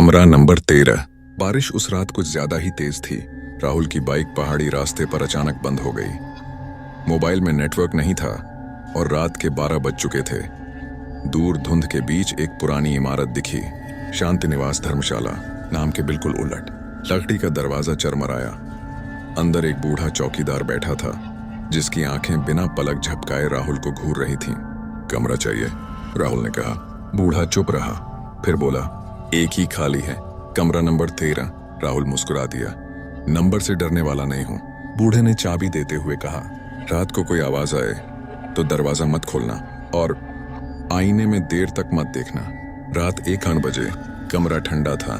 कमरा नंबर 13। बारिश उस रात कुछ ज्यादा ही तेज थी। राहुल की बाइक पहाड़ी रास्ते पर अचानक बंद हो गई। मोबाइल में नेटवर्क नहीं था और रात के 12 बज चुके थे। दूर धुंध के बीच एक पुरानी इमारत दिखी, शांति निवास धर्मशाला नाम के बिल्कुल उलट। लकड़ी का दरवाजा चरमराया। अंदर एक बूढ़ा चौकीदार बैठा था, जिसकी आंखें बिना पलक झपकाए राहुल को घूर रही थीं। कमरा चाहिए, राहुल ने कहा। बूढ़ा चुप रहा, फिर बोला, एक ही खाली है, कमरा नंबर 13। राहुल मुस्कुरा दिया। नंबर से डरने वाला नहीं हूं, बूढ़े ने चाबी देते हुए कहा। रात को कोई आवाज आए तो दरवाजा मत खोलना और आईने में देर तक मत देखना। रात 1 बजे। कमरा ठंडा था।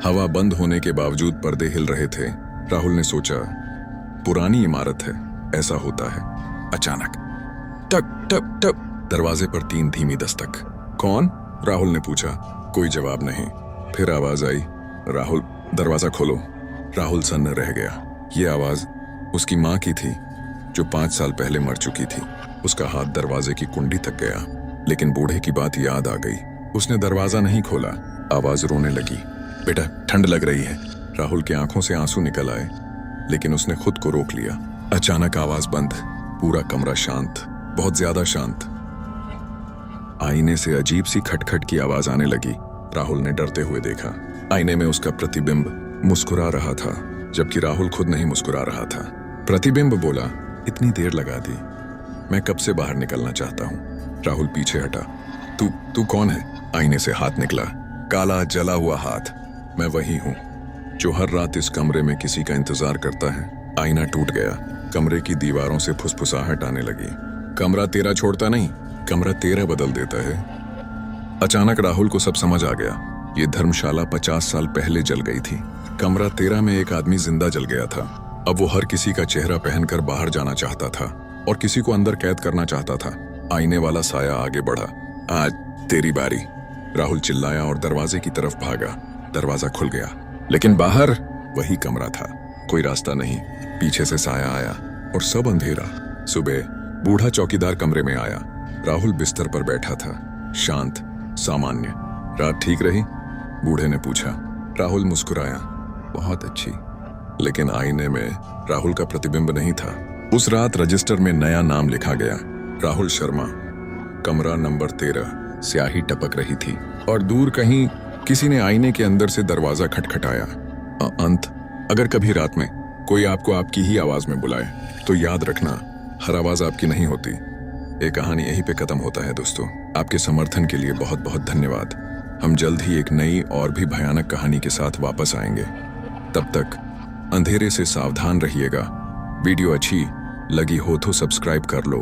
हवा बंद होने के बावजूद पर्दे हिल रहे थे। राहुल ने सोचा, पुरानी इमारत है, ऐसा होता है। अचानक टक टक टक, दरवाजे पर 3 धीमी दस्तक। कौन? राहुल ने पूछा। कोई जवाब नहीं। फिर आवाज आई, राहुल दरवाजा खोलो। राहुल सन्न रह गया। ये आवाज उसकी माँ की थी, जो 5 साल पहले मर चुकी थी। उसका हाथ दरवाजे की कुंडी तक गया, लेकिन बूढ़े की बात याद आ गई। उसने दरवाजा नहीं खोला। आवाज रोने लगी, बेटा ठंड लग रही है। राहुल की आंखों से आंसू निकल आए, लेकिन उसने खुद को रोक लिया। अचानक आवाज बंद। पूरा कमरा शांत, बहुत ज्यादा शांत। आईने से अजीब सी खटखट की आवाज आने लगी। राहुल ने डरते हुए देखा। आईने में उसका प्रतिबिंब मुस्कुरा रहा था, जबकि राहुल खुद नहीं मुस्कुरा रहा था। प्रतिबिंब बोला, इतनी देर लगा दी, मैं कब से बाहर निकलना चाहता हूँ। राहुल पीछे हटा। तू कौन है? आईने से हाथ निकला, काला जला हुआ हाथ। मैं वही हूँ जो हर रात इस कमरे में किसी का इंतजार करता है। आईना टूट गया। कमरे की दीवारों से फुसफुसाहट आने लगी। कमरा 13 छोड़ता नहीं, कमरा 13 बदल देता है। अचानक राहुल को सब समझ आ गया। ये धर्मशाला 50 साल पहले जल गई थी। कमरा 13 में एक आदमी जिंदा जल गया था। अब वो हर किसी का चेहरा पहनकर बाहर जाना चाहता था और किसी को अंदर कैद करना चाहता था। आईने वाला साया आगे बढ़ा। आज तेरी बारी, राहुल चिल्लाया और दरवाजे की तरफ भागा। दरवाजा खुल गया, लेकिन बाहर वही कमरा था। कोई रास्ता नहीं। पीछे से साया आया और सब अंधेरा। सुबह बूढ़ा चौकीदार कमरे में आया। राहुल बिस्तर पर बैठा था, शांत, सामान्य। रात ठीक रही? बूढ़े ने पूछा। राहुल मुस्कुराया, बहुत अच्छी। लेकिन आईने में राहुल का प्रतिबिंब नहीं था। उस रात रजिस्टर में नया नाम लिखा गया, राहुल शर्मा। कमरा नंबर 13। स्याही टपक रही थी और दूर कहीं किसी ने आईने के अंदर से दरवाजा खटखटाया। अंत, अगर कभी रात में कोई आपको आपकी ही आवाज में बुलाए तो याद रखना, हर आवाज आपकी नहीं होती। ये कहानी यहीं पे खत्म होता है दोस्तों। आपके समर्थन के लिए बहुत बहुत धन्यवाद। हम जल्द ही एक नई और भी भयानक कहानी के साथ वापस आएंगे। तब तक अंधेरे से सावधान रहिएगा। वीडियो अच्छी लगी हो तो सब्सक्राइब कर लो।